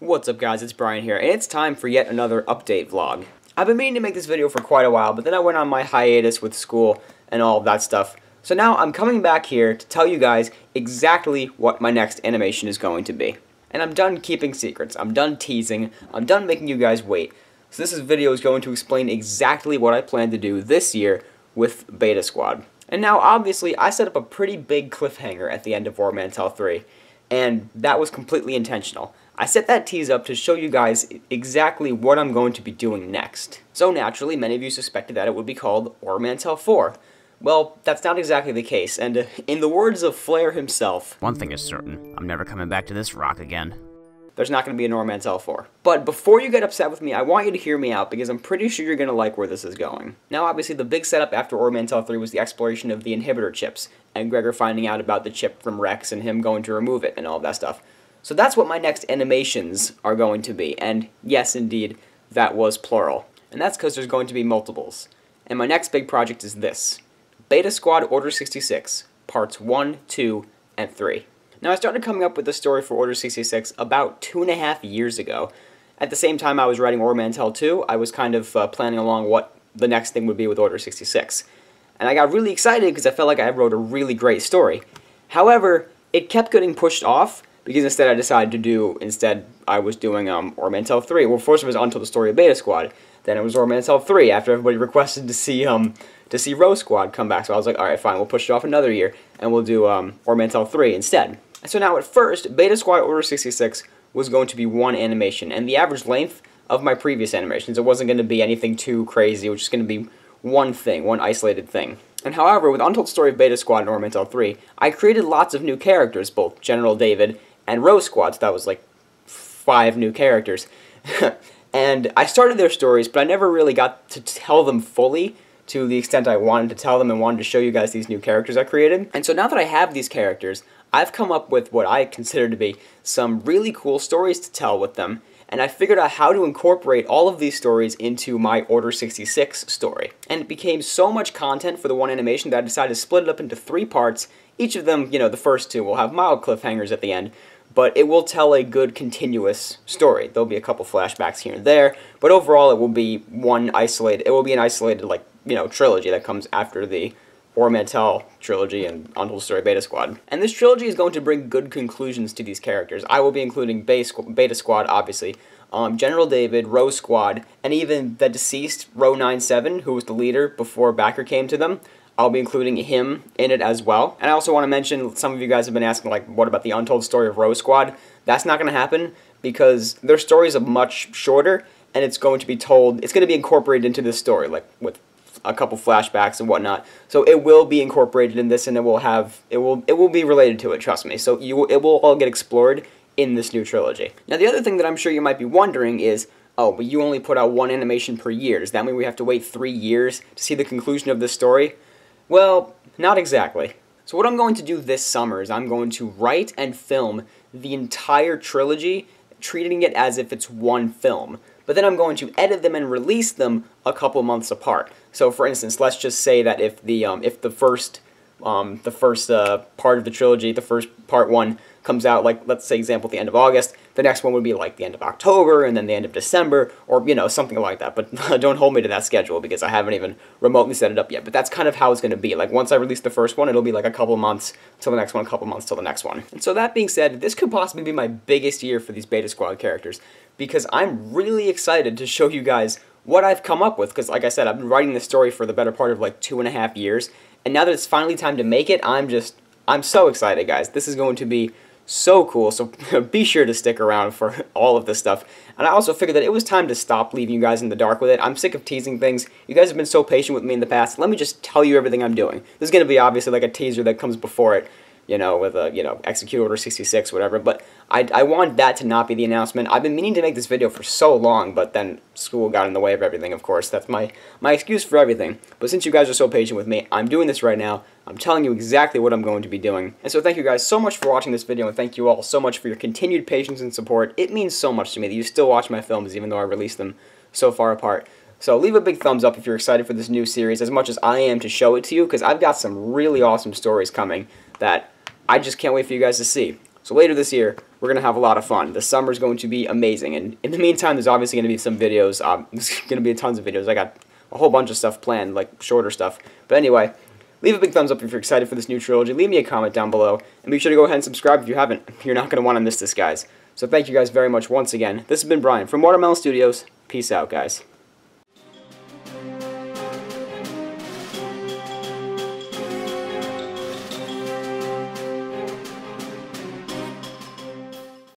What's up guys, it's Brian here, and it's time for yet another update vlog. I've been meaning to make this video for quite a while, but then I went on my hiatus with school and all of that stuff. So now I'm coming back here to tell you guys exactly what my next animation is going to be. And I'm done keeping secrets, I'm done teasing, I'm done making you guys wait. So this video is going to explain exactly what I plan to do this year with Beta Squad. And now obviously I set up a pretty big cliffhanger at the end of Ohrmantel 3. And that was completely intentional. I set that tease up to show you guys exactly what I'm going to be doing next. So naturally, many of you suspected that it would be called Ohrmantel 4. Well, that's not exactly the case, and in the words of Flair himself, one thing is certain, I'm never coming back to this rock again. There's not going to be an Ohrmantel 4. But before you get upset with me, I want you to hear me out, because I'm pretty sure you're going to like where this is going. Now, obviously, the big setup after Ohrmantel 3 was the exploration of the inhibitor chips, and Gregor finding out about the chip from Rex and him going to remove it and all of that stuff. So that's what my next animations are going to be, and yes, indeed, that was plural. And that's because there's going to be multiples. And my next big project is this: Beta Squad Order 66, Parts 1, 2, and 3. Now, I started coming up with the story for Order 66 about 2.5 years ago. At the same time I was writing Ohrmantel 2, I was kind of planning along what the next thing would be with Order 66. And I got really excited because I felt like I wrote a really great story. However, it kept getting pushed off because instead I decided to do, I was doing Ohrmantel 3. Well, first it was Until the Story of Beta Squad. Then it was Ohrmantel 3 after everybody requested to see Rose Squad come back. So I was like, alright, fine, we'll push it off another year and we'll do Ohrmantel 3 instead. So now at first, Beta Squad Order 66 was going to be one animation, and the average length of my previous animations, it wasn't going to be anything too crazy, it was just going to be one thing, one isolated thing. And however, with Untold Story of Beta Squad and Ohrmantel 3, I created lots of new characters, both General David and Rose Squad, so that was like 5 new characters. And I started their stories, but I never really got to tell them fully to the extent I wanted to tell them and wanted to show you guys these new characters I created. And so now that I have these characters, I've come up with what I consider to be some really cool stories to tell with them, and I figured out how to incorporate all of these stories into my Order 66 story. And it became so much content for the one animation that I decided to split it up into 3 parts. Each of them, you know, the first 2 will have mild cliffhangers at the end, but it will tell a good continuous story. There'll be a couple flashbacks here and there, but overall it will be an isolated, like, you know, trilogy that comes after the Ohrmantel trilogy and Untold Story Beta Squad. And this trilogy is going to bring good conclusions to these characters. I will be including Beta Squad, obviously, General David, Rose Squad, and even the deceased Row 97, who was the leader before Backer came to them. I'll be including him in it as well. And I also want to mention, some of you guys have been asking, like, what about the Untold Story of Rose Squad? That's not going to happen because their stories are much shorter, and it's going to be told, it's going to be incorporated into this story, like with a couple flashbacks and whatnot. So it will be incorporated in this, and it will be related to it, trust me. So it will all get explored in this new trilogy. Now the other thing that I'm sure you might be wondering is, oh, but you only put out 1 animation per year. Does that mean we have to wait 3 years to see the conclusion of this story? Well, not exactly. So what I'm going to do this summer is I'm going to write and film the entire trilogy, treating it as if it's one film. But then I'm going to edit them and release them a couple months apart. So for instance, let's just say that if the first part of the trilogy, the first part 1 comes out, like, let's say example, at the end of August, the next one would be like the end of October, and then the end of December, or, you know, something like that. But don't hold me to that schedule because I haven't even remotely set it up yet. But that's kind of how it's going to be. Like, once I release the first one, it'll be like a couple months till the next one, a couple months till the next one. And so that being said, this could possibly be my biggest year for these Beta Squad characters, because I'm really excited to show you guys what I've come up with, because like I said, I've been writing this story for the better part of like 2.5 years, and now that it's finally time to make it, I'm so excited, guys. This is going to be so cool, so be sure to stick around for all of this stuff. And I also figured that it was time to stop leaving you guys in the dark with it. I'm sick of teasing things. You guys have been so patient with me in the past. Let me just tell you everything I'm doing. This is going to be obviously like a teaser that comes before it, you know, with a, you know, Execute Order 66, whatever, but I want that to not be the announcement. I've been meaning to make this video for so long, but then school got in the way of everything, of course. That's my excuse for everything. But since you guys are so patient with me, I'm doing this right now. I'm telling you exactly what I'm going to be doing. And so thank you guys so much for watching this video, and thank you all so much for your continued patience and support. It means so much to me that you still watch my films, even though I release them so far apart. So leave a big thumbs up if you're excited for this new series, as much as I am to show it to you, because I've got some really awesome stories coming that I just can't wait for you guys to see. So later this year, we're going to have a lot of fun. The summer's going to be amazing. And in the meantime, there's obviously going to be some videos. There's going to be tons of videos. I got a whole bunch of stuff planned, like shorter stuff. But anyway, leave a big thumbs up if you're excited for this new trilogy. Leave me a comment down below. And be sure to go ahead and subscribe if you haven't. You're not going to want to miss this, guys. So thank you guys very much once again. This has been Brian from Watermelon Studios. Peace out, guys.